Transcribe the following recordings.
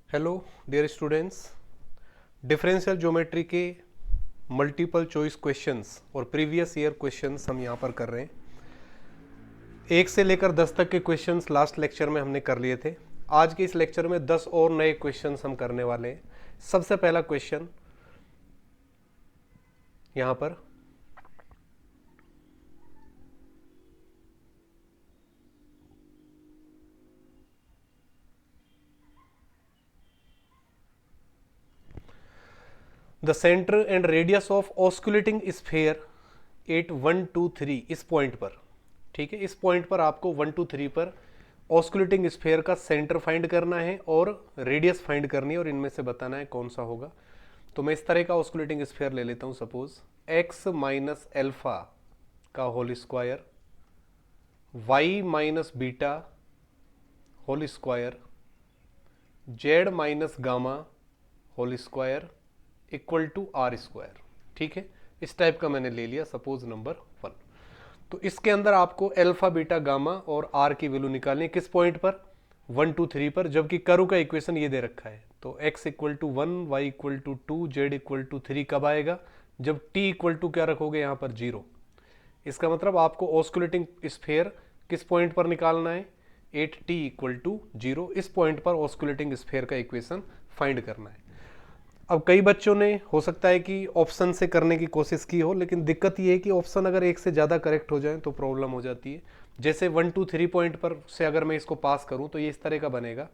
Hello dear students, differential geometry के multiple choice questions और previous year questions हम यहाँ पर कर रहे हैं। 1 से लेकर 10 तक के क्वेश्चंस लास्ट लेक्चर में हमने कर लिए थे। आज के इस लेक्चर में 10 और नए क्वेश्चंस हम करने वाले हैं। सबसे पहला क्वेश्चन यहाँ पर the centre and radius of osculating sphere at 1 2 3 इस पॉइंट पर, ठीक है, इस पॉइंट पर आपको 1 2 3 पर ऑस्कुलेटिंग स्फीयर का सेंटर फाइंड करना है और रेडियस फाइंड करनी है और इनमें से बताना है कौन सा होगा। तो मैं इस तरह का ऑस्कुलेटिंग स्फीयर ले लेता हूं, सपोज x माइनस एल्फा का whole square, y minus beta whole square, z minus gamma whole square equal to R square. ठीक है, इस टाइप का मैंने ले लिया सपोज नंबर 1। तो इसके अंदर आपको अल्फा बीटा गामा और आर की वैल्यू निकालनी है किस पॉइंट पर, 1 2 3 पर, जबकि कर्व का इक्वेशन ये दे रखा है। तो x equal to 1, y equal to 2, z equal to 3 कब आएगा, जब t इक्वल टू क्या रखोगे यहाँ पर 0। इसका मतलब आपको ऑस्कुलेटिंग स्फीयर किस पॉइंट पर निकालना है, 8t इक्वल टू 0। इस पॉइंट पर ऑस्कुलेटिंग स्फीयर का इक्वेशन फाइंड करना है। अब कई बच्चों ने हो सकता है कि ऑप्शन से करने की कोशिश की हो, लेकिन दिक्कत ये है कि ऑप्शन अगर एक से ज़्यादा करेक्ट हो जाए तो प्रॉब्लम हो जाती है। जैसे 1 2 3 पॉइंट पर से अगर मैं इसको पास करूं तो ये इस तरह का बनेगा,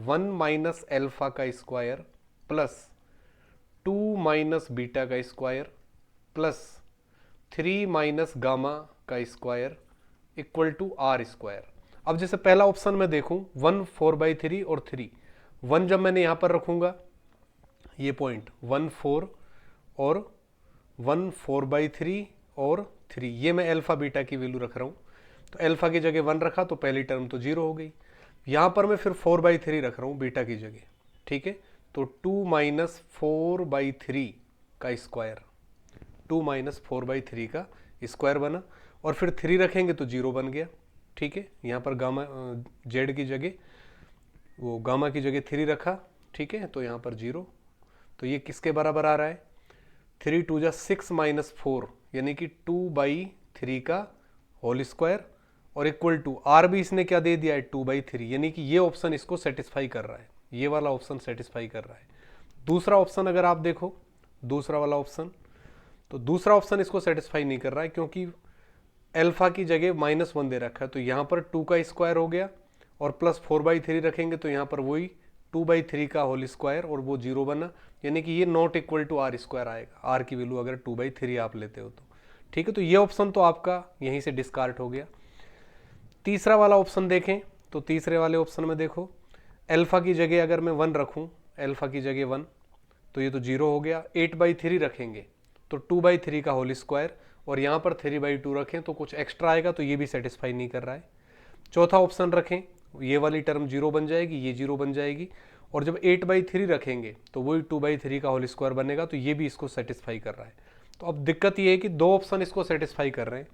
1 माइनस एल्फा का स्क्वायर प्लस 2 माइनस बीटा का स्क्वायर प्लस 3 माइनस गामा का square equal to R square. अब जैसे पहला ऑप्शन में देखूं 1 4/3 और 3, 1 जब मैंने यहां पर रखूंगा ये पॉइंट 1 4 और 1 4/3 और 3, ये मैं अल्फा बीटा की वैल्यू रख रहा हूँ। तो अल्फा की जगह 1 रखा तो पहली टर्म तो 0 हो गई। यहाँ पर मैं फिर 4/3 रख रहा हूँ बीटा की जगह, ठीक है। तो 2 माइनस 4/3 का स्क्वायर, 2 माइनस 4/3 का स्क्वायर बना और फिर 3 रखेंगे तो 0 बन गया, ठीक है। यहाँ पर गामा जेड की जगह, वो गामा की जगह 3 रखा, ठीक है, तो यहाँ पर 0। तो ये किसके बराबर आ रहा है, 3 2 जा 6 माइनस 4 यानी कि 2/3 का होल स्क्वायर और इक्वल टू आर भी इसने क्या दे दिया है 2/3, यानी कि ये ऑप्शन इसको सेटिस्फाई कर रहा है, ये वाला ऑप्शन सेटिस्फाई कर रहा है। दूसरा ऑप्शन अगर आप देखो, दूसरा वाला ऑप्शन, तो दूसरा ऑप्शन इसको सेटिस्फाई नहीं कर रहा है क्योंकि अल्फा की जगह -1 दे रखा है। तो यहाँ पर 2 का स्क्वायर हो गया और प्लस 4/3 रखेंगे तो यहाँ पर वही 2/3 का होल स्क्वायर और वो 0 बना, यानी कि ये not equal to R square आएगा, आर की वैल्यू अगर 2/3 आप लेते हो तो, ठीक है। तो ये ऑप्शन तो आपका यहीं से डिस्कार्ड हो गया। तीसरा वाला ऑप्शन देखें तो तीसरे वाले ऑप्शन में देखो, अल्फा की जगह अगर मैं 1 रखूं, अल्फा की जगह 1, तो ये तो 0 हो गया। 8/3 रखेंगे तो 2/3 का होल स्क्वायर और यहाँ पर 3/2 रखें तो कुछ एक्स्ट्रा आएगा, तो ये भी सेटिस्फाई नहीं कर रहा है। चौथा ऑप्शन रखें, ये वाली टर्म 0 बन जाएगी, ये 0 बन जाएगी और जब 8/3 रखेंगे तो वही 2/3 का होल स्क्वायर बनेगा, तो ये भी इसको सेटिस्फाई कर रहा है। तो अब दिक्कत ये है कि 2 ऑप्शन इसको सेटिस्फाई कर रहे हैं,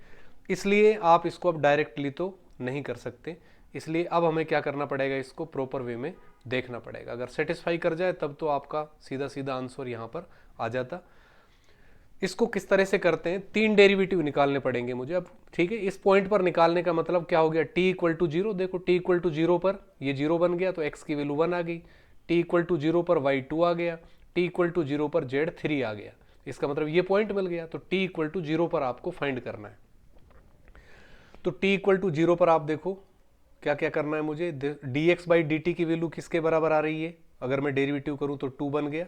इसलिए आप इसको अब डायरेक्टली तो नहीं कर सकते। इसलिए अब हमें क्या करना पड़ेगा, इसको प्रॉपर वे में देखना पड़ेगा। अगर सेटिस्फाई कर जाए तब तो आपका सीधा सीधा आंसर यहाँ पर आ जाता। इसको किस तरह से करते हैं, 3 डेरिवेटिव निकालने पड़ेंगे मुझे अब, ठीक है। इस पॉइंट पर निकालने का मतलब क्या हो गया, t इक्वल टू 0, देखो t इक्वल टू 0 पर ये 0 बन गया तो x की वैल्यू 1 आ गई, t इक्वल टू 0 पर y 2 आ गया, t इक्वल टू 0 पर z 3 आ गया। इसका मतलब ये पॉइंट मिल गया। तो t इक्वल टू 0 पर आपको फाइंड करना है। तो t इक्वल टू 0 पर आप देखो क्या क्या करना है मुझे, dx/dt की वैल्यू किसके बराबर आ रही है, अगर मैं डेरिवेटिव करूं तो 2 बन गया।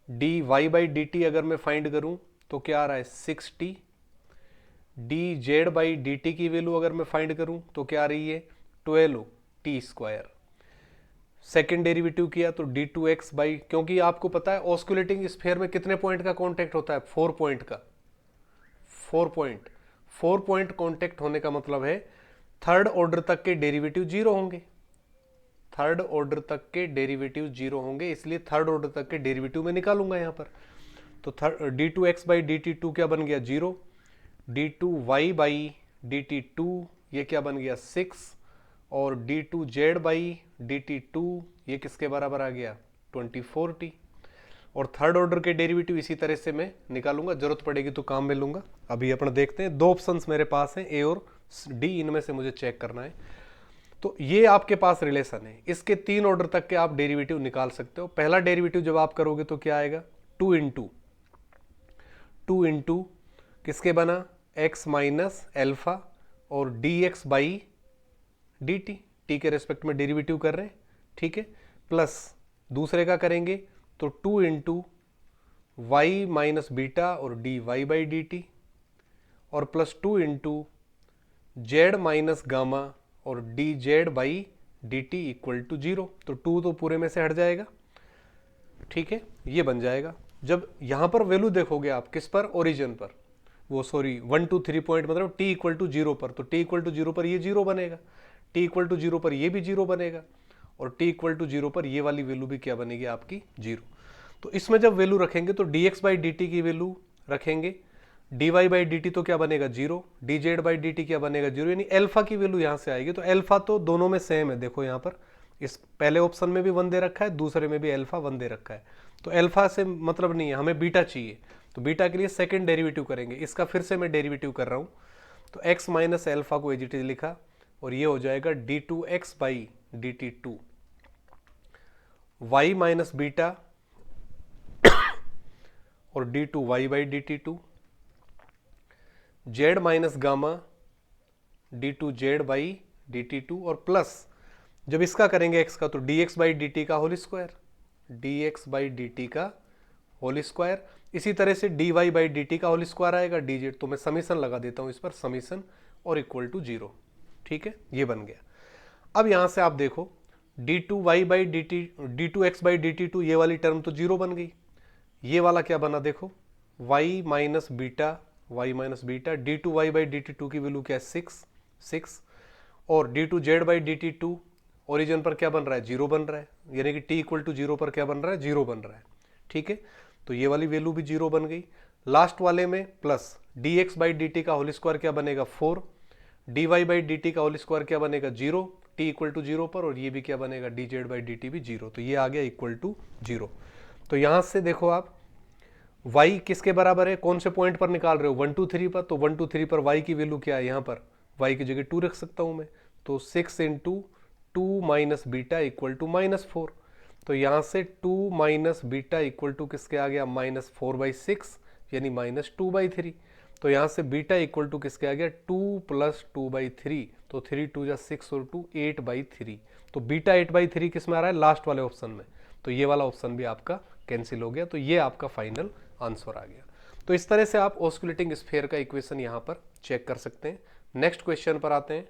dy/dt अगर मैं फाइंड करूं तो क्या आ रहा है 6t। dz/dt की वैल्यू अगर मैं फाइंड करूं तो क्या आ रही है 12t²। सेकेंड डेरिवेटिव किया तो d2x बाई, क्योंकि आपको पता है ऑस्कुलेटिंग स्फीयर में कितने पॉइंट का कांटेक्ट होता है, 4 पॉइंट का, 4 पॉइंट कांटेक्ट होने का मतलब है थर्ड ऑर्डर तक के डेरिवेटिव 0 होंगे, थर्ड ऑर्डर तक के डेरिवेटिव 0 होंगे, इसलिए थर्ड ऑर्डर तक के डेरिवेटिव में निकालूंगा यहां पर। तो d2x/dt2 क्या बन गया 0, d2y/dt2 ये क्या बन गया 6 और d2z/dt2 ये किसके बराबर आ गया 24t। और थर्ड ऑर्डर के डेरिवेटिव इसी तरह से मैं निकालूंगा, जरूरत पड़ेगी तो काम में लूंगा। अभी अपन देखते हैं, दो ऑप्शंस मेरे पास हैं, ए और डी, इनमें से मुझे चेक करना है। तो ये आपके पास रिलेशन है, इसके 3 ऑर्डर तक के आप डेरिवेटिव निकाल सकते हो। पहला डेरिवेटिव जब आप करोगे तो क्या आएगा 2 इंटू किसके बना x माइनस एल्फा और dx बाई डी टी के रेस्पेक्ट में डेरिवेटिव कर रहे हैं, ठीक है। प्लस दूसरे का करेंगे तो 2 इंटू वाई माइनस बीटा और dy बाई डी टी, और plus 2 into z minus gamma और d z by D t equal to 0। तो 2 तो पूरे में से हट जाएगा, ठीक है, ये बन जाएगा। जब यहां पर वैल्यू देखोगे आप किस पर, ओरिजिन पर, वो सॉरी 1 2 3 पॉइंट मतलब t इक्वल टू 0 पर, तो t इक्वल टू 0 पर ये 0 बनेगा, t इक्वल टू 0 पर ये भी 0 बनेगा, और t इक्वल टू 0 पर ये वाली वैल्यू भी क्या बनेगी आपकी 0। तो इसमें जब वैल्यू रखेंगे तो dx बाई डी टी की वैल्यू रखेंगे, dy बाई डी टी तो क्या बनेगा 0, dz बाई डी टी क्या बनेगा 0, यानी अल्फा की वैल्यू यहां से आएगी। तो अल्फा तो दोनों में सेम है, देखो यहां पर इस पहले ऑप्शन में भी 1 दे रखा है, दूसरे में भी अल्फा 1 दे रखा है। तो अल्फा से मतलब नहीं है, हमें बीटा चाहिए, तो बीटा के लिए सेकंड डेरिवेटिव करेंगे। इसका फिर से मैं डेरिवेटिव कर रहा हूं, तो x माइनस एल्फा को एज इट इज लिखा, और ये हो जाएगा d2x by D T 2, y minus beta और d2y by D T 2, z minus gamma d2z by D T 2, और प्लस जब इसका करेंगे x का तो dx बाई डी टी का whole square, dx by D T का होल स्क्वायर। इसी तरह से dy बाई डी टी का होल स्क्वायर आएगा, dz, तो मैं समीशन लगा देता हूं इस पर, समीशन और इक्वल टू 0, ठीक है, ये बन गया। अब यहां से आप देखो d2y by D T, d2x by D T 2, ये वाली टर्म तो 0 बन गई। ये वाला क्या बना देखो y minus beta d2y by D T 2 की वैल्यू क्या है 6, और d2z by D T 2 origin पर क्या बन रहा है 0 बन रहा है, यानी कि t इक्वल टू 0 पर क्या बन रहा है 0 बन रहा है, ठीक है। तो ये वाली वैल्यू भी 0 बन गई। लास्ट वाले में plus dx by D T का होल स्क्वायर क्या बनेगा 4, dy बाई डी टी का होल स्क्वायर क्या बनेगा 0, t इक्वल टू 0 पर, और ये भी क्या बनेगा dz बाई डी टी भी 0, तो ये आ गया इक्वल टू 0। तो यहां से देखो आप y किसके बराबर है, कौन से पॉइंट पर निकाल रहे हो 1 2 3 पर, तो 1 2 3 पर y की वैल्यू क्या है, यहां पर y की जगह 2 रख सकता हूं मैं, तो 6 into 2 minus beta equal to -4। तो यहां से 2 माइनस बीटा इक्वल टू किसके आ गया -4/6, यानी -2/3। तो यहां से बीटा इक्वल टू किसके आ गया 2 प्लस 2/3, तो 3 2 जा 6 और 2 8/3। तो बीटा 8/3 किस में आ रहा है लास्ट वाले ऑप्शन में, तो ये वाला ऑप्शन भी आपका कैंसिल हो गया। तो ये आपका फाइनल आंसर आ गया। तो इस तरह से आप ऑस्कुलेटिंग स्फीयर का इक्वेशन यहां पर चेक कर सकते हैं। नेक्स्ट क्वेश्चन पर आते हैं।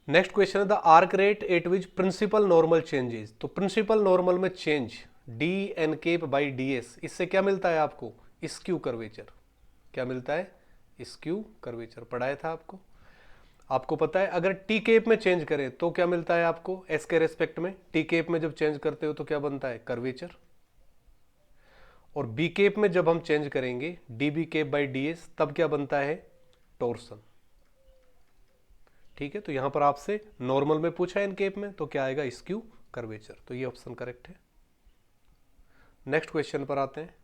नेक्स्ट क्वेश्चन है the arc rate at which principal normal changes. तो प्रिंसिपल नॉर्मल में change D N cap by D S, इससे क्या मिलता है आपको स्क्यू कर्वेचर। क्या मिलता है स्क्यू कर्वेचर, पढ़ाया था आपको। आपको पता है अगर टी केप में चेंज करें तो क्या मिलता है आपको एस के रेस्पेक्ट में, टी केप में जब चेंज करते हो तो क्या बनता है कर्वेचर, और बी केप में जब हम चेंज करेंगे D B cap by D S तब क्या बनता है टॉर्सन, ठीक है। तो यहां पर आपसे नॉर्मल में पूछा है इन केप में, तो क्या आएगा स्क्यू कर्वेचर, तो ये ऑप्शन करेक्ट है। नेक्स्ट क्वेश्चन पर आते हैं।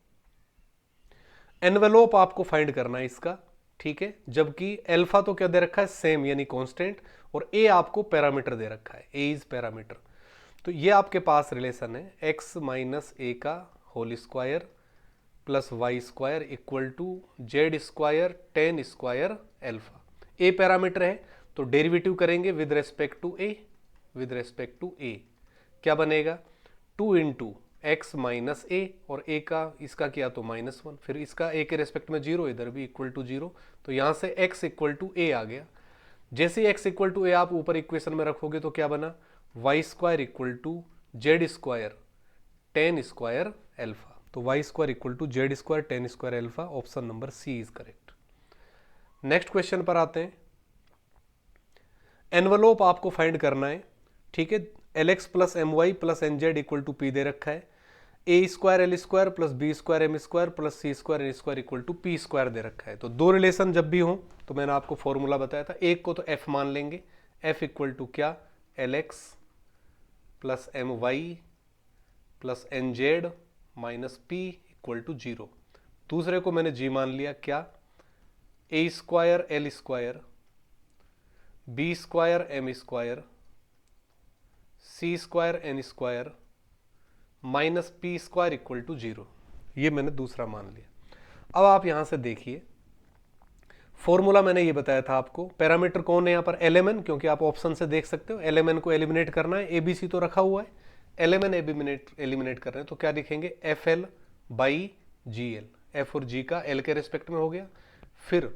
एनवेलोप आपको फाइंड करना है इसका, ठीक है, जबकि अल्फा तो क्या दे रखा है सेम यानी कांस्टेंट, और ए आपको पैरामीटर दे रखा है, ए इज पैरामीटर। तो ये आपके पास रिलेशन है एक्स माइनस ए का whole square plus Y square equal to Z square ten square alpha. A parameter है तो डेरिवेटिव करेंगे विद रेस्पेक्ट टू ए, क्या बनेगा 2 इंटू एक्स माइनस ए, और ए का इसका किया तो -1, फिर इसका ए के रेस्पेक्ट में 0, इधर भी इक्वल टू 0, तो यहां से x इक्वल टू ए आ गया। जैसे ही x इक्वल टू ए आप ऊपर इक्वेशन में रखोगे तो क्या बना y square equal to Z square ten square alpha. तो Y square equal to Z square ten square alpha, option number c is correct. Next question पर आते हैं। एनवलोप आपको फाइंड करना है, ठीक है, l x plus M Y plus N Z equal to p दे रखा है, a square l square plus b square m square plus c square n square equal to p square दे रखा है। तो दो रिलेशन जब भी हो तो मैंने आपको फॉर्मूला बताया था, एक को तो एफ मान लेंगे, एफ इक्वल टू क्या l x plus M Y plus N z minus p equal to 0। दूसरे को मैंने जी मान लिया, क्या, a square l square b square m square c square n square minus p square equal to 0। ये मैंने दूसरा मान लिया। अब आप यहां से देखिए, फॉर्मूला मैंने ये बताया था आपको। पैरामीटर कौन है यहाँ पर, एलएमएन, क्योंकि आप ऑप्शन से देख सकते हो एलएमएन को एलिमिनेट करना है, एबीसी तो रखा हुआ है, एलएमएन एलिमिनेट कर रहे हैं, तो क्या लिखेंगे, F L by G L. F और जी का एल के रिस्पेक्ट में हो गया, फिर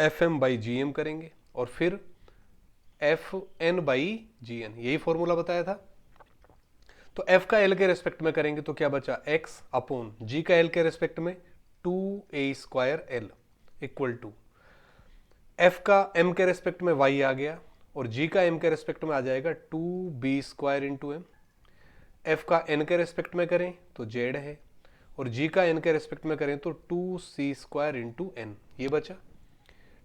F M by G M करेंगे, और फिर F N by G N, यही फॉर्मूला बताया था। तो एफ का एल के रेस्पेक्ट में करेंगे तो क्या बचा, एक्स अपॉन जी का एल के रेस्पेक्ट में 2a² L equal to F का एम के रेस्पेक्ट में y आ गया, और g का m के रेस्पेक्ट में आ जाएगा 2b² इंटू एम। एफ का n के रेस्पेक्ट में करें तो z है, और g का n के रेस्पेक्ट में करें तो 2c² इंटू एन, ये बचा।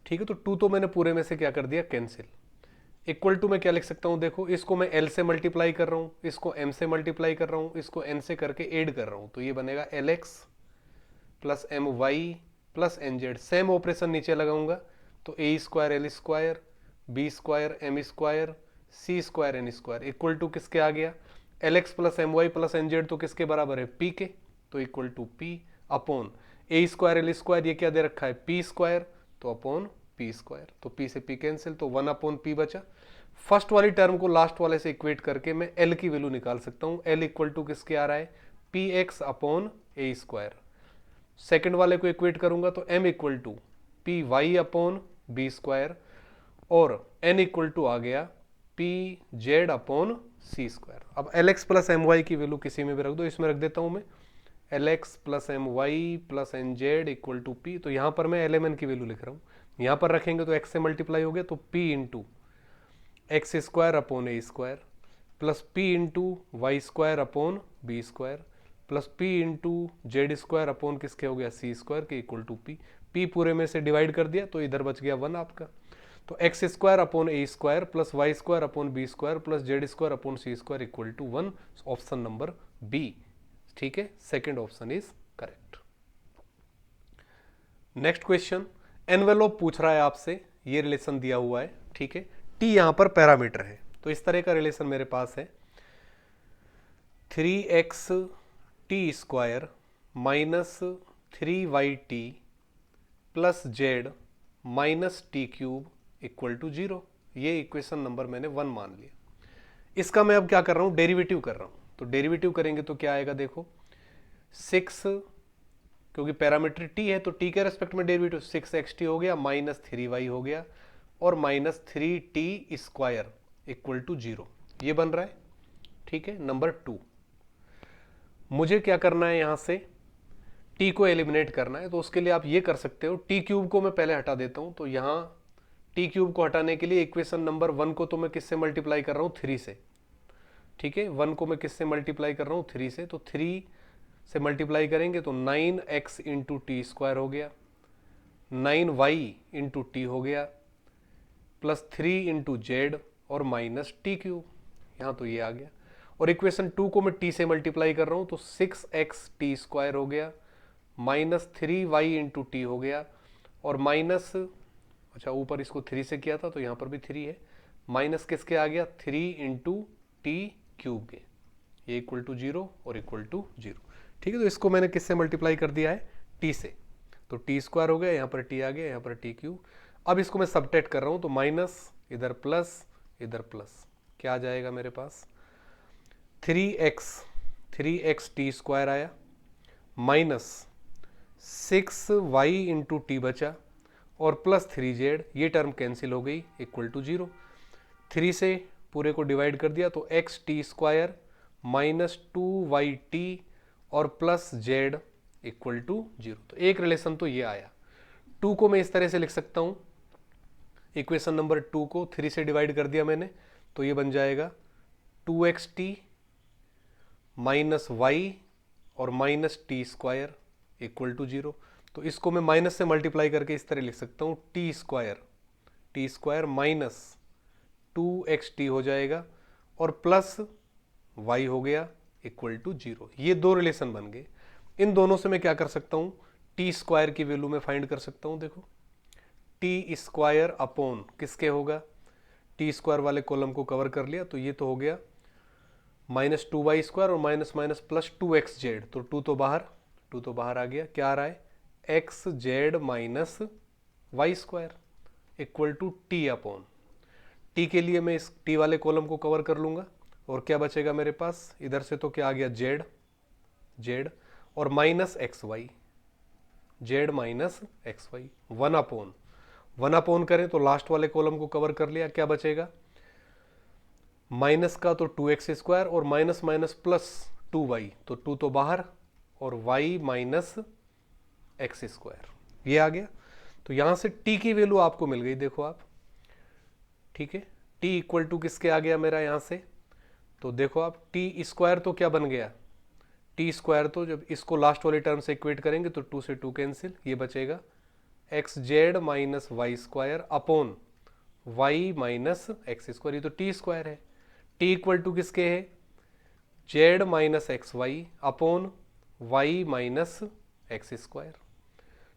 ठीक है, तो 2 तो मैंने पूरे में से क्या कर दिया, कैंसिल। इक्वल टू मैं क्या लिख सकता हूं, देखो इसको मैं l से मल्टीप्लाई कर रहा हूं, इसको m से मल्टीप्लाई कर रहा हूं, इसको n से करके ऐड कर रहा हूं, तो ये बनेगा lx plus M Y plus N z. Same operation नीचे लगाऊंगा तो a square l square b square m square c square n square equal to किसके आ गया, l x plus M Y plus N z, तो किसके बराबर है, पी के, तो equal to p upon A square l square, ये क्या दे रखा है, पी स्क्वायर, तो अपॉन पी स्क्वायर, तो पी से पी कैंसिल, तो 1 अपॉन पी बचा। फर्स्ट वाली टर्म को लास्ट वाले से इक्वेट करके मैं एल की वैल्यू निकाल सकता हूं, एल इक्वल टू किसके आ रहा है, पी एक्स अपॉन ए स्क्वायर। सेकेंड वाले को इक्वेट करूंगा तो m equal to P Y upon B square, और n इक्वल टू आ गया P Z upon C square. अब L x plus M Y की वैल्यू किसी में भी रख दो, इसमें रख देता हूं मैं L x plus M Y plus N Z equal to P, तो यहां पर मैं एल एम एन की वैल्यू लिख रहा हूं, यहां पर रखेंगे तो x से मल्टीप्लाई हो गया, तो p into x square upon ए square plus p into Y square upon B square plus p into z square upon किसके हो गया, सी स्क्वायर के इक्वल टू पी। p पूरे में से डिवाइड कर दिया तो इधर बच गया 1 आपका, तो X square upon A square plus Y square upon B square plus Z square upon C square equal to 1, option number B. ठीक है, second option is correct. Next question, envelope पूछ रहा है आपसे, ये रिलेशन दिया हुआ है, ठीक है, टी यहां पर पैरामीटर है, तो इस तरह का रिलेशन मेरे पास है 3x T square minus 3y T plus Z minus T cube equal to 0। ये इक्वेशन नंबर मैंने 1 मान लिया। इसका मैं अब क्या कर रहा हूं, डेरिवेटिव कर रहा हूं, तो डेरिवेटिव करेंगे तो क्या आएगा, देखो 6, क्योंकि पैरामीटर टी है तो टी के रेस्पेक्ट में डेरिवेटिव 6xt हो गया माइनस 3y हो गया, और minus 3t square equal to 0, ये बन रहा है। ठीक है, नंबर 2 मुझे क्या करना है, यहां से t को एलिमिनेट करना है, तो उसके लिए आप ये कर सकते हो, टी क्यूब को मैं पहले हटा देता हूं, तो यहां टी क्यूब को हटाने के लिए इक्वेशन नंबर 1 को तो मैं किससे मल्टीप्लाई कर रहा हूं, 3 से। ठीक है, 1 को मैं किससे मल्टीप्लाई कर रहा हूं, 3 से, तो 3 से मल्टीप्लाई करेंगे तो 9x इंटू टी स्क्वायर हो गया, 9y इंटू टी हो गया, प्लस 3 इंटू जेड और माइनस टी क्यूब, यहां तो ये आ गया। और इक्वेशन 2 को मैं t से मल्टीप्लाई कर रहा हूं तो 6x टी स्क्वायर हो गया माइनस 3y इंटू टी हो गया, और माइनस, अच्छा ऊपर इसको 3 से किया था तो यहां पर भी 3 है, माइनस किसके आ गया, 3 इंटू टी क्यूब के, ये इक्वल टू 0 और इक्वल टू 0। ठीक है, तो इसको मैंने किससे मल्टीप्लाई कर दिया है, t से, तो टी स्क्वायर हो गया, यहां पर t आ गया, यहां पर टी क्यूब। अब इसको मैं सबट्रैक्ट कर रहा हूं तो माइनस इधर प्लस इधर प्लस, क्या आ जाएगा मेरे पास, 3x टी स्क्वायर आया माइनस 6y इंटू टी बचा, और प्लस 3z, ये टर्म कैंसिल हो गई इक्वल टू 0। 3 से पूरे को डिवाइड कर दिया तो x T square minus 2y T और प्लस z इक्वल टू 0। तो एक रिलेशन तो ये आया। 2 को मैं इस तरह से लिख सकता हूं, इक्वेशन नंबर 2 को 3 से डिवाइड कर दिया मैंने, तो ये बन जाएगा 2xt माइनस वाई और minus T square equal to 0। तो इसको मैं माइनस से मल्टीप्लाई करके इस तरह लिख सकता हूं, टी स्क्वायर माइनस 2xt हो जाएगा, और प्लस y हो गया इक्वल टू 0। ये दो रिलेशन बन गए। इन दोनों से मैं क्या कर सकता हूं, टी स्क्वायर की वैल्यू मैं फाइंड कर सकता हूं। देखो टी स्क्वायर अपॉन किसके होगा, टी स्क्वायर वाले कॉलम को कवर कर लिया, तो ये तो हो गया माइनस 2y स्क्वायर और माइनस माइनस प्लस 2xz, तो 2 तो बाहर आ गया। क्या आ रहा है, xz minus Y square equal to T upon, टी के लिए मैं इस टी वाले कॉलम को कवर कर लूंगा और क्या बचेगा मेरे पास, इधर से तो क्या आ गया z और minus X Y, Z minus X Y, 1 upon करें तो लास्ट वाले कॉलम को कवर कर लिया, क्या बचेगा माइनस का तो 2x स्क्वायर और माइनस माइनस प्लस 2y, तो 2 तो बाहर और y माइनस एक्स स्क्वायर, ये आ गया। तो यहां से t की वैल्यू आपको मिल गई, देखो आप, ठीक है। t इक्वल टू किसके आ गया मेरा यहां से, तो देखो आप t स्क्वायर तो क्या बन गया, t स्क्वायर तो जब इसको लास्ट वाली टर्म से इक्वेट करेंगे तो 2 से 2 कैंसिल, ये बचेगा xz minus Y square upon y minus X square, ये तो t स्क्वायर है। t इक्वल टू किसके है, z minus X Y upon Y minus X square,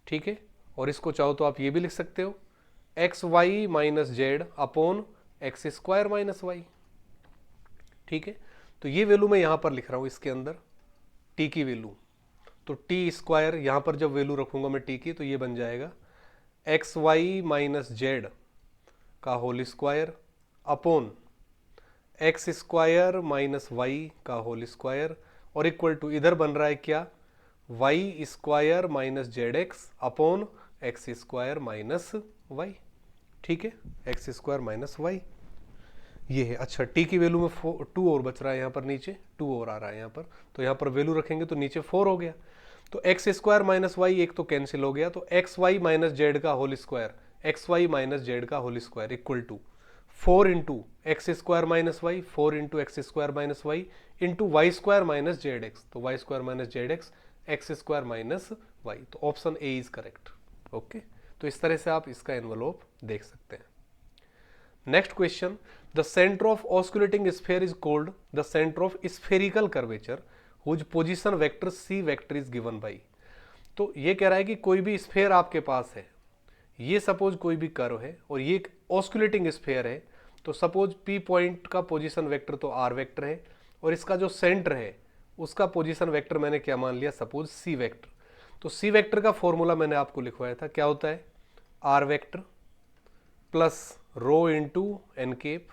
ठीक है। और इसको चाहो तो आप ये भी लिख सकते हो X Y minus Z upon X square minus Y, ठीक है। तो ये वैल्यू मैं यहां पर लिख रहा हूं इसके अंदर t की वैल्यू, तो टी स्क्वायर यहां पर जब वैल्यू रखूंगा मैं t की, तो ये बन जाएगा एक्स वाई माइनस जेड का whole square upon X square minus Y का होल स्क्वायर और इक्वल टू इधर बन रहा है क्या, Y square minus Z X upon X square minus Y, ठीक है, एक्स स्क्वायर माइनस वाई ये है। अच्छा t की वैल्यू में 2 और बच रहा है, यहाँ पर नीचे 2 और आ रहा है यहाँ पर, तो यहाँ पर वैल्यू रखेंगे तो नीचे 4 हो गया, तो एक्स स्क्वायर माइनस वाई एक तो कैंसिल हो गया, तो एक्स वाई माइनस जेड का whole square, X Y minus Z का whole square equal to 4 into x square minus Y, 4 into x square minus Y into Y square minus Z X, तो Y square minus Z X square minus Y, तो option A is correct. Okay, तो इस तरह से आप इसका envelope देख सकते हैं। Next question, the centre of osculating sphere is called the centre of spherical curvature whose position vector C vector is given by. तो ये कह रहा है कि कोई भी स्फीयर आपके पास है, ये सपोज कोई भी कर्व है और ये एक ऑस्कुलेटिंग स्फीयर है, तो सपोज पी पॉइंट का पोजीशन वेक्टर तो आर वेक्टर है और इसका जो सेंटर है उसका पोजीशन वेक्टर मैंने क्या मान लिया, सपोज सी वेक्टर। तो सी वेक्टर का फॉर्मूला मैंने आपको लिखवाया था, क्या होता है, R vector plus rho into N cap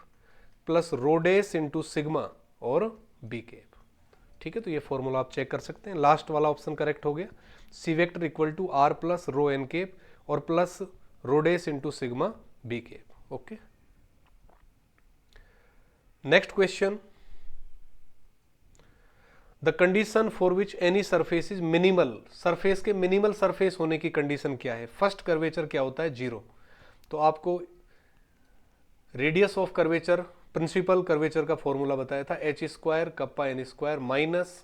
plus rho डेस इंटू सिग्मा और बी केप, ठीक है। तो ये फॉर्मूला आप चेक कर सकते हैं, लास्ट वाला ऑप्शन करेक्ट हो गया, C vector equal to R plus rho N cap और plus rho days into sigma B cap. Okay, next question, the condition for which any surface is minimal, surface के minimal surface होने की condition क्या है, first curvature क्या होता है, 0। तो आपको radius of curvature, principal curvature का फॉर्मूला बताया था, H square kappa N square minus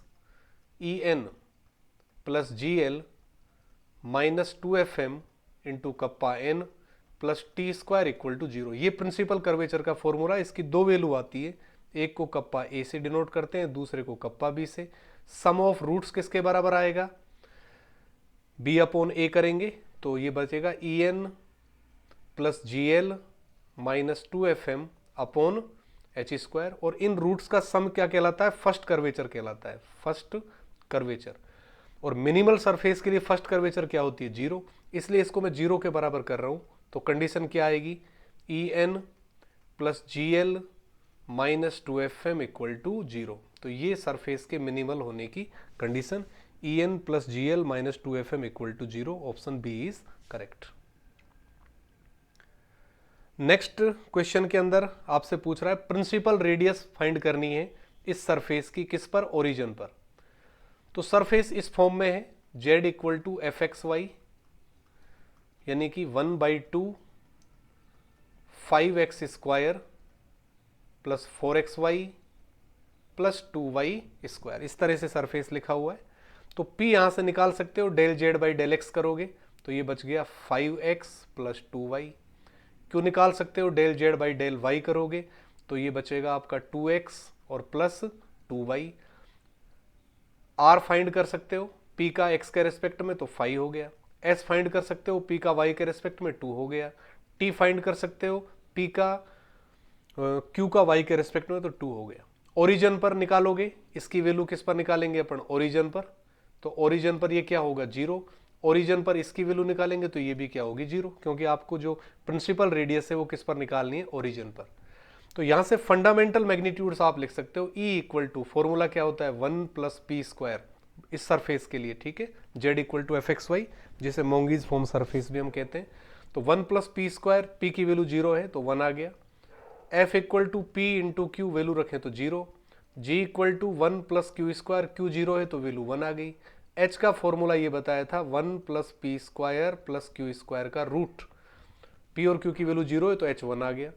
E N plus G L minus 2fm into kappa N plus T square equal to 0। ये प्रिंसिपल कर्वेचर का फॉर्मूला, इसकी दो वैल्यू आती है, एक को कप्पा ए से डिनोट करते हैं, दूसरे को कप्पा बी से। सम ऑफ रूट्स किसके बराबर आएगा, बी अपॉन ए करेंगे तो ये बचेगा E N plus G L minus 2fm upon H square, और इन रूट्स का सम क्या कहलाता है, फर्स्ट कर्वेचर कहलाता है, फर्स्ट कर्वेचर। और मिनिमल सरफेस के लिए फर्स्ट कर्वेचर क्या होती है, 0, इसलिए इसको मैं 0 के बराबर कर रहा हूं। तो कंडीशन क्या आएगी, E N plus G L minus 2fm equal to 0। तो ये सरफेस के मिनिमल होने की condition, E N plus G L minus 2fm equal to 0, option B is correct. Next question के अंदर आपसे पूछ रहा है प्रिंसिपल रेडियस फाइंड करनी है इस सरफेस की, किस पर, ओरिजिन पर। तो सरफेस इस फॉर्म में है, z equal to F X Y, यानी कि 1/2 5x square plus 4xy plus 2y square, इस तरह से सरफेस लिखा हुआ है। तो p यहां से निकाल सकते हो, del z by del X करोगे तो ये बच गया 5x प्लस 2y। क्यों निकाल सकते हो, del z by del y करोगे तो ये बचेगा आपका 2x और प्लस 2y। r फाइंड कर सकते हो p का x के रेस्पेक्ट में तो 5 हो गया, s फाइंड कर सकते हो p का y के रेस्पेक्ट में 2 हो गया, t फाइंड कर सकते हो p का q का y के रेस्पेक्ट में तो 2 हो गया। ओरिजिन पर निकालोगे, इसकी वैल्यू किस पर निकालेंगे अपन, ओरिजिन पर, तो ओरिजिन पर ये क्या होगा 0, ओरिजिन पर इसकी वैल्यू निकालेंगे तो ये भी क्या होगी 0, क्योंकि आपको जो प्रिंसिपल रेडियस है वो किस पर निकालनी है, ओरिजिन पर। तो यहां से फंडामेंटल मैग्नीट्यूड्स आप लिख सकते हो, E इक्वल टू फॉर्मूला क्या होता है 1 प्लस पी स्क्वायर इस सरफेस के लिए, ठीक है, Z equal to F X Y, जिसे मोंगीज फॉर्म सरफेस भी हम कहते हैं। तो 1 प्लस पी स्क्वायर, पी की वैल्यू 0 है तो 1 आ गया, F equal to P into Q, value रखें तो 0, G equal to 1 plus Q square, Q 0 है तो वैल्यू 1 आ गई। H का फॉर्मूला ये बताया था 1 plus P square plus Q square का रूट, P और Q की वैल्यू 0 है तो H 1 आ गया।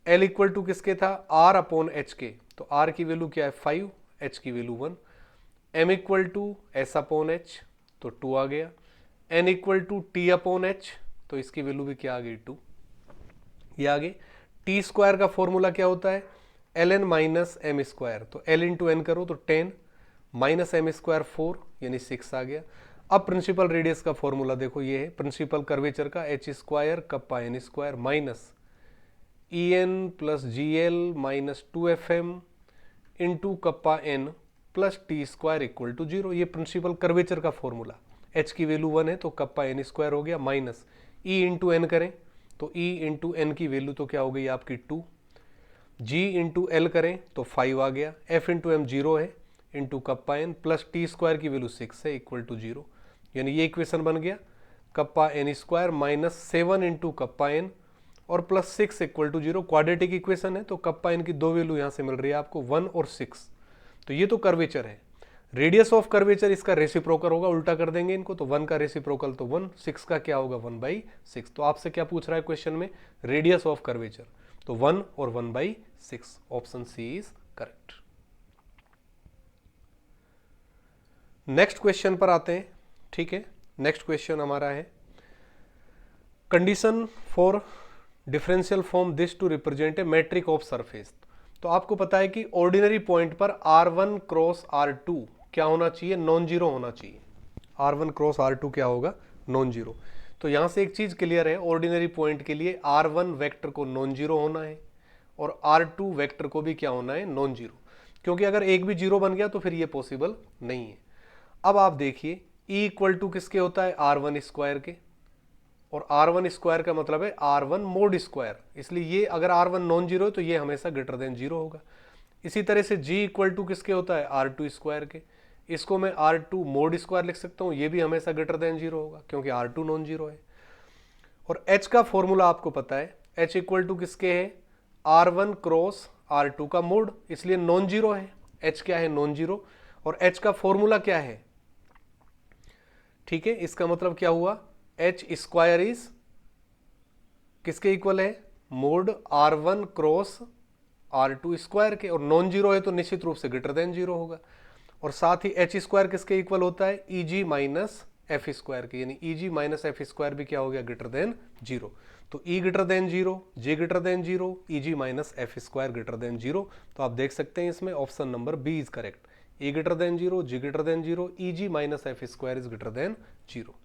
L इक्वल टू किसके था, R अपॉन H के, तो R की वैल्यू क्या है 5, H की value 1। M equal to S upon H तो 2 आ गया, N equal to T upon H तो इसकी वैल्यू भी क्या आ गई 2, ये आ गई। T स्क्वायर का फॉर्मूला क्या होता है ln माइनस एम स्क्वायर, तो L इंटू एन करो तो 10 माइनस एम स्क्वायर 4 यानी 6 आ गया। अब प्रिंसिपल रेडियस का फॉर्मूला देखो, ये है प्रिंसिपल कर्वेचर का, H square kappa N square minus E N plus G L minus 2fm into kappa N plus T square equal to 0। ये प्रिंसिपल कर्वेचर का फॉर्मूला, एच की वैल्यू 1 है तो कप्पा एन स्क्वायर हो गया, minus E into N करें तो E into N की वैल्यू तो क्या हो गई आपकी 2, जी इंटू एल करें तो 5 आ गया, एफ इंटू एम 0 है into kappa N plus T square की वैल्यू 6 है इक्वल टू 0, यानी ये इक्वेशन बन गया kappa N square minus 7 into kappa N और plus 6 equal to 0। Quadratic equation है तो कप्पा एन की दो वैल्यू यहां से मिल रही है आपको 1 और 6। तो ये तो कर्वेचर है, रेडियस ऑफ कर्वेचर इसका रेसिप्रोकल होगा, उल्टा कर देंगे इनको, तो 1 का रेसिप्रोकल तो 1, 6 का क्या होगा 1/6। तो आपसे क्या पूछ रहा है क्वेश्चन में, रेडियस ऑफ कर्वेचर, तो 1 और 1/6, option C is correct. Next question पर आते हैं, ठीक है। नेक्स्ट क्वेश्चन हमारा है condition for differential form this to represent a metric of surface. तो आपको पता है कि ऑर्डिनरी पॉइंट पर R1 क्रॉस R2 क्या होना चाहिए, नॉन जीरो होना चाहिए। R1 क्रॉस R2 क्या होगा, नॉन जीरो। तो यहां से एक चीज क्लियर है, ऑर्डिनरी पॉइंट के लिए R1 वेक्टर को नॉन जीरो होना है और R2 वेक्टर को भी क्या होना है, नॉन जीरो, क्योंकि अगर एक भी जीरो बन गया तो फिर ये पॉसिबल नहीं है। अब आप देखिए E इक्वल टू किसके होता है, R1 स्क्वायर के, और R1 स्क्वायर का मतलब है R1 मोड स्क्वायर, इसलिए ये अगर R1 नॉन जीरो है तो ये हमेशा ग्रेटर देन जीरो होगा। इसी तरह से G इक्वल टू किसके होता है, R2 स्क्वायर के, इसको मैं R2 मोड स्क्वायर लिख सकता हूँ, ये भी हमेशा ग्रेटर देन जीरो होगा क्योंकि R2 नॉन जीरो है। और H का फॉर्मूला आपको पता है, H इक्वल टू किसके है, R1 क्रॉस R2 का मोड, इसलिए नॉन जीरो है, H क्या है, नॉन जीरो। और H का फॉर्मूला क्या है, ठीक है, इसका मतलब क्या हुआ, H स्क्वायर इज किसके इक्वल है, mode R1 cross R2 square के, और नॉन जीरो है तो निश्चित रूप से ग्रेटर देन जीरो होगा। और साथ ही H स्क्वायर किसके इक्वल होता है, EG माइनस एफ स्क्वायर के, यानी EG माइनस एफ स्क्वायर भी क्या हो गया, ग्रेटर देन जीरो। तो E greater than zero, J greater than zero, EG minus F square greater than zero. तो आप देख सकते हैं इसमें option number B is correct, E greater than zero, J greater than zero, EG minus F square is greater than zero,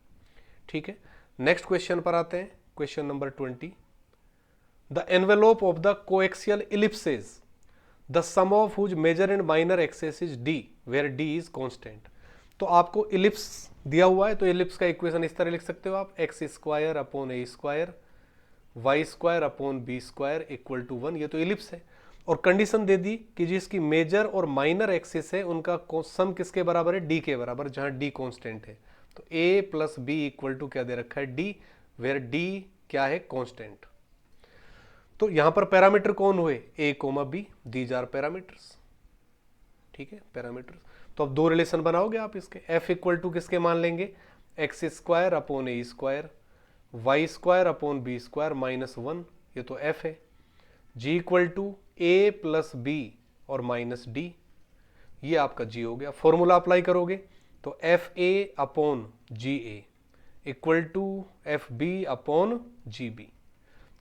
ठीक है। Next question पर आते हैं, question number 20। The envelope of the coaxial ellipses the sum of whose major and minor axes is D where D is constant. तो आपको ellipse दिया हुआ है, तो इलिप्स का इक्वेशन इस तरह लिख सकते हो आप, x square upon A square Y square upon B square equal to 1। ये तो इलिप्स है, और कंडीशन दे दी कि जिसकी मेजर और माइनर एक्सिस है उनका सम किसके बराबर है, डी के बराबर, जहां डी कांस्टेंट है। तो a plus b equal to क्या दे रखा है, डी, वेयर डी क्या है, कांस्टेंट। तो यहां पर पैरामीटर कौन हुए, a comma b, these are parameters, ठीक है, पैरामीटर्स। तो अब दो रिलेशन बनाओगे आप इसके, f इक्वल टू किसके मान लेंगे, एक्स स्क्वायर अपॉन ए square Y square upon B square minus 1, ये तो f है। g equal to A plus B और माइनस डी, ये आपका g हो गया। फॉर्मूला अप्लाई करोगे तो F A upon G A equal to F B upon G B,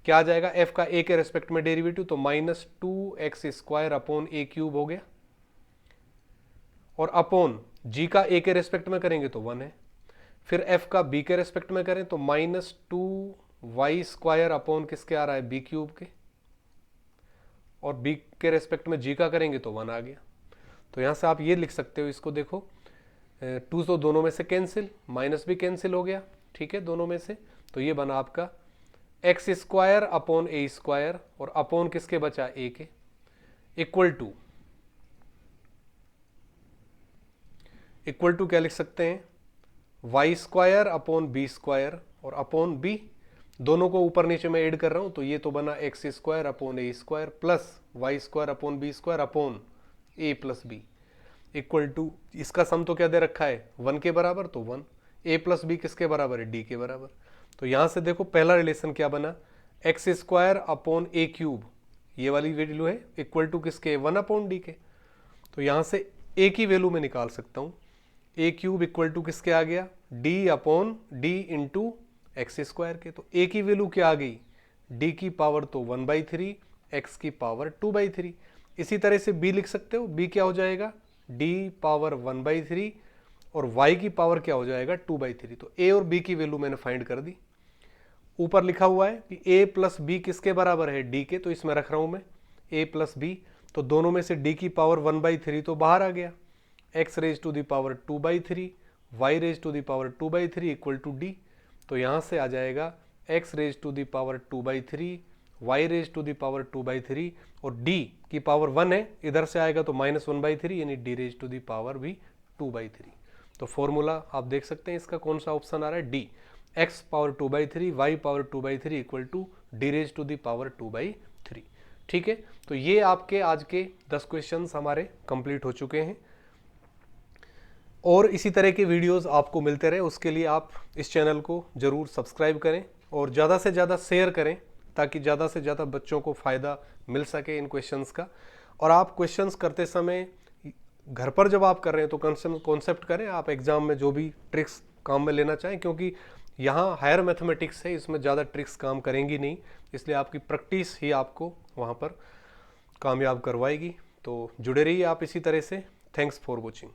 क्या आ जाएगा, एफ का ए के रेस्पेक्ट में डेरिवेटिव, तो -2x² अपॉन ए क्यूब हो गया, और अपॉन जी का ए के रेस्पेक्ट में करेंगे तो 1 है, फिर एफ का बी के रेस्पेक्ट में करें तो -2y² अपॉन किसके आ रहा है, बी क्यूब के, और बी के रेस्पेक्ट में जी का करेंगे तो 1 आ गया। तो यहां से आप ये लिख सकते हो, इसको देखो 2 तो दोनों में से कैंसिल, माइनस भी कैंसिल हो गया, ठीक है, दोनों में से, तो ये बना आपका x² अपॉन a², और अपॉन किसके बचा, a के, इक्वल टू क्या लिख सकते हैं, y² अपॉन b², और अपॉन b, दोनों को ऊपर नीचे में ऐड कर रहा हूं, तो ये तो बना x² upon a² plus y² upon b² upon a plus b, equal to, इसका सम तो क्या दे रखा है, 1 के बराबर, तो 1, a प्लस बी किसके बराबर है, d के बराबर। तो यहां से देखो पहला रिलेशन क्या बना, x² अपॉन a क्यूब, ये वाली वैल्यू है, इक्वल टू किसके, 1 अपॉन डी के। तो यहां से a की वैल्यू मैं निकाल सकता हूं, a क्यूब इक्वल टू किसके आ गया, d upon D into x² के। तो a की वैल्यू क्या आ गई, d की पावर तो 1/3, x की पावर 2/3। इसी तरह से b लिख सकते हो, b क्या हो जाएगा, d पावर 1/3, और y की पावर क्या हो जाएगा, 2/3। तो a और b की वैल्यू मैंने फाइंड कर दी। ऊपर लिखा हुआ है कि a प्लस बी किसके बराबर है, d के, तो इसमें रख रहा हूं मैं a प्लस बी, तो दोनों में से d की पावर 1/3 तो बाहर आ गया, x raise to the power 2/3, y raise to the power 2/3 equal to d। तो यहां से आ जाएगा x raise to the power 2/3, y raise to the power 2/3, और d की पावर 1 है, इधर से आएगा तो -1/3, यानी d raise to the power भी 2/3। तो फॉर्मूला आप देख सकते हैं इसका कौन सा ऑप्शन आ रहा है, d, x power 2/3, y power 2/3 equal to d raise to the power 2/3। ठीक है, तो ये आपके आज के 10 क्वेश्चंस हमारे कंप्लीट हो चुके हैं, और इसी तरह के वीडियोस आपको मिलते रहे, उसके लिए आप इस चैनल को जरूर सब्सक्राइब करें और ज़्यादा से ज़्यादा शेयर करें, ताकि ज़्यादा से ज़्यादा बच्चों को फ़ायदा मिल सके इन क्वेश्चंस का। और आप क्वेश्चंस करते समय घर पर जब आप कर रहे हैं तो कॉन्सेप्ट करें, आप एग्जाम में जो भी ट्रिक्स काम में लेना चाहें, क्योंकि यहाँ हायर मैथमेटिक्स है, इसमें ज़्यादा ट्रिक्स काम करेंगी नहीं, इसलिए आपकी प्रैक्टिस ही आपको वहाँ पर कामयाब करवाएगी। तो जुड़े रहिए आप इसी तरह से। Thanks for watching.